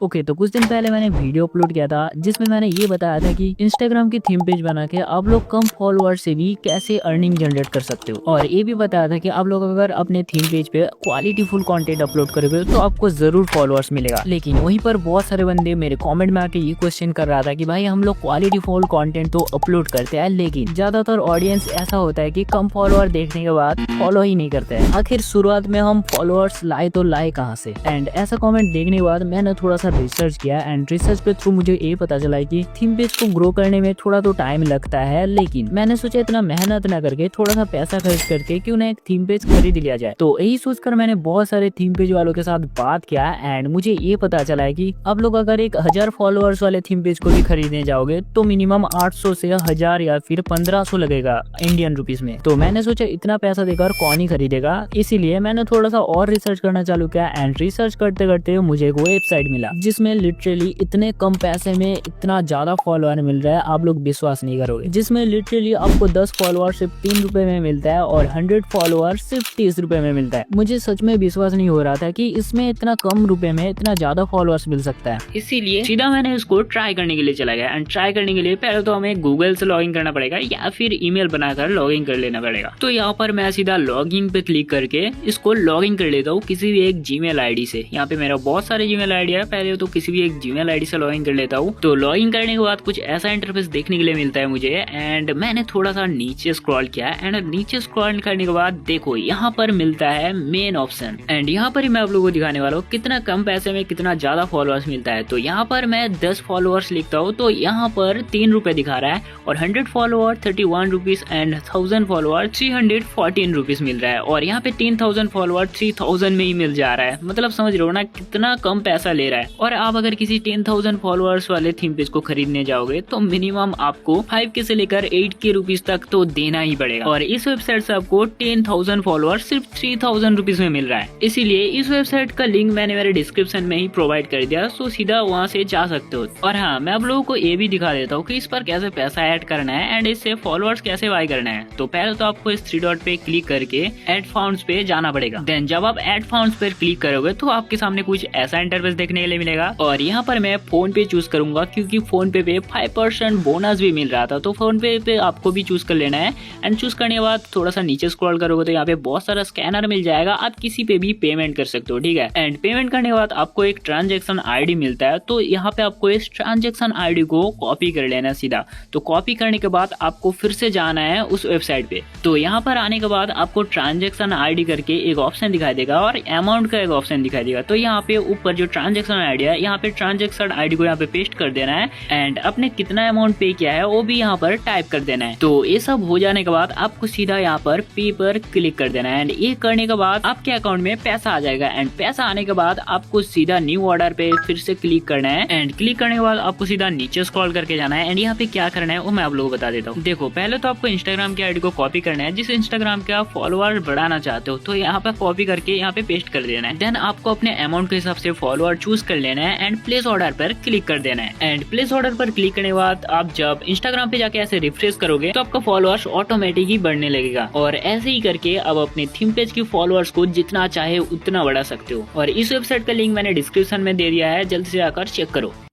Okay, तो कुछ दिन पहले मैंने वीडियो अपलोड किया था जिसमें मैंने ये बताया था कि इंस्टाग्राम की थीम पेज बना के आप लोग कम फॉलोअर से भी कैसे अर्निंग जनरेट कर सकते हो, और ये भी बताया था कि आप लोग अगर अपने थीम पेज पे क्वालिटी फुल कंटेंट अपलोड करोगे तो आपको जरूर फॉलोअर्स मिलेगा। लेकिन वहीं पर बहुत सारे बंदे मेरे कमेंट में आके ये क्वेश्चन कर रहा था कि भाई हम लोग क्वालिटी फुल कंटेंट तो अपलोड करते हैं, लेकिन ज्यादातर ऑडियंस ऐसा होता है कि कम फॉलोअर देखने के बाद फॉलो ही नहीं करते हैं। आखिर शुरुआत में हम फॉलोअर्स लाए तो लाए कहाँ से? एंड ऐसा कमेंट देखने के बाद मैंने थोड़ा सा रिसर्च किया एंड रिसर्च पे थ्रू मुझे ये पता चला कि थीम पेज को ग्रो करने में थोड़ा तो टाइम लगता है, लेकिन मैंने सोचा इतना मेहनत न करके थोड़ा सा पैसा खर्च करके क्यों ना एक थीम पेज खरीद लिया जाए। तो यही सोचकर मैंने बहुत सारे थीम पेज वालों के साथ बात किया एंड मुझे ये पता चला है कि आप लोग अगर 1000 फॉलोअर्स वाले थीम पेज को भी खरीदने जाओगे तो मिनिमम 800 से 1000 या फिर 1500 लगेगा इंडियन रुपीस में। तो मैंने सोचा इतना पैसा देकर कौन ही खरीदेगा, इसीलिए मैंने थोड़ा सा और रिसर्च करना चालू किया एंड रिसर्च करते करते मुझे एक वेबसाइट मिला जिसमें लिटरली इतने कम पैसे में इतना ज्यादा फॉलोअर मिल रहा है, आप लोग विश्वास नहीं करोगे। जिसमें लिटरली आपको 10 फॉलोअर सिर्फ 3 रुपए में मिलता है और 100 फॉलोअर सिर्फ 30 रुपए में मिलता है। मुझे सच में विश्वास नहीं हो रहा था कि इसमें इतना कम रुपए में इतना ज्यादा फॉलोअर्स मिल सकता है, इसीलिए सीधा मैंने इसको ट्राई करने के लिए चला गया। एंड ट्राई करने के लिए पहले तो हमें गूगल से लॉगिन करना पड़ेगा या फिर ईमेल बनाकर लॉगिन कर लेना पड़ेगा। तो यहाँ पर मैं सीधा लॉगिन पे क्लिक करके इसको लॉगिन कर लेता हूँ किसी भी एक जीमेल आईडी से। यहाँ पे मेरा बहुत सारे जीमेल आईडी है, पहले तो किसी भी एक जीमेल आईडी से लॉगिन कर लेता हूँ। तो लॉगिन करने के बाद कुछ ऐसा इंटरफेस देखने के लिए मिलता है मुझे एंड मैंने थोड़ा सा नीचे स्क्रॉल किया एंड नीचे स्क्रॉल करने के बाद देखो यहाँ पर मिलता है मेन ऑप्शन एंड यहाँ पर ही मैं आप लोगों को दिखाने वाला हूँ कितना कम पैसे में कितना ज्यादा फॉलोअर्स मिलता है। तो यहाँ पर मैं 10 फॉलोअर्स लिखता हूँ तो यहाँ पर 3 रुपए दिखा रहा है और 100 follower 31 rupees and 1000 follower 314 rupees मिल रहा है और यहाँ पे 3000 फॉलोअर 3000 में ही मिल जा रहा है। मतलब समझ रहे हो ना कितना कम पैसा ले रहा है। और आप अगर किसी 10,000 फॉलोअर्स वाले थीम पेज को खरीदने जाओगे तो मिनिमम आपको 5K से लेकर 8K रुपीज तक तो देना ही पड़ेगा। और इस वेबसाइट से आपको 10,000 फॉलोअर सिर्फ 3000 रुपीज में मिल रहा है। इसीलिए इस वेबसाइट का लिंक मैंने मेरे डिस्क्रिप्शन में ही प्रोवाइड कर दिया, सो सीधा वहाँ से जा सकते हो। और हाँ, मैं आप लोगों को ये भी दिखा देता हूँ कि इस पर कैसे पैसा ऐड करना है एंड इससे फॉलोअर्स कैसे बाय करना है। तो पहले तो आपको इस 3 डॉट पे क्लिक करके एड फाउंड्स पे जाना पड़ेगा। देन जब आप एड फाउंड्स पे क्लिक करोगे तो आपके सामने कुछ ऐसा इंटरफेस देखने के लिए मिलेगा और यहाँ पर मैं फोन पे चूज करूंगा क्योंकि फोन पे 5% बोनस भी मिल रहा था। तो फोन पे आपको भी चूज कर लेना है एंड चूज करने के बाद थोड़ा सा नीचे स्क्रॉल करोगे तो यहाँ पे बहुत सारा स्कैनर मिल जाएगा, आप किसी पे भी पेमेंट कर सकते हो, ठीक है। एंड पेमेंट करने के बाद आपको एक ट्रांजेक्शन आईडी मिलता है, तो यहाँ पे आपको इस ट्रांजेक्शन आईडी को कॉपी कर लेना सीधा। तो कॉपी करने के बाद आपको फिर से जाना है उस वेबसाइट पे। तो यहाँ पर आने के बाद आपको ट्रांजेक्शन आईडी करके एक ऑप्शन दिखाई देगा और अमाउंट का एक ऑप्शन दिखाई देगा। तो यहाँ पे ऊपर जो ट्रांजेक्शन आईडी है, यहाँ पे ट्रांजेक्शन आईडी को यहाँ पे पेस्ट कर देना है एंड अपने कितना अमाउंट पे किया है वो भी यहाँ पर टाइप कर देना है। तो ये सब हो जाने के बाद आपको सीधा यहाँ पर पे पर क्लिक कर देना है एंड ये करने के बाद आपके अकाउंट में पैसा आ जाएगा। एंड पैसा आने के बाद आपको सीधा न्यू ऑर्डर पे फिर से क्लिक करना है एंड क्लिक करने के बाद आपको सीधा नीचे स्क्रॉल करके जाना है एंड यहाँ पे क्या करना है वो मैं आप लोगों को बता देता हूँ। देखो, पहले तो आपको इंस्टाग्राम की आईडी को कॉपी करना है, जिस इंस्टाग्राम के आप फॉलोअर बढ़ाना चाहते हो, तो यहाँ पे कॉपी करके यहाँ पे पेस्ट कर देना है। देन आपको अपने अमाउंट के हिसाब से फॉलोअर चूज कर लेना है एंड प्लेस ऑर्डर पर क्लिक कर देना है। एंड प्लेस ऑर्डर पर क्लिक करने के बाद आप जब इंस्टाग्राम पे जाके ऐसे रिफ्रेश करोगे तो आपका फॉलोअर्स ऑटोमेटिक ही बढ़ने लगेगा और ऐसे ही करके अब अपने थीम पेज की फॉलोअर्स को जितना चाहे उतना बढ़ा सकते हो। और इस वेबसाइट का लिंक मैंने डिस्क्रिप्शन में दे दिया है, जल्दी से आकर चेक करो।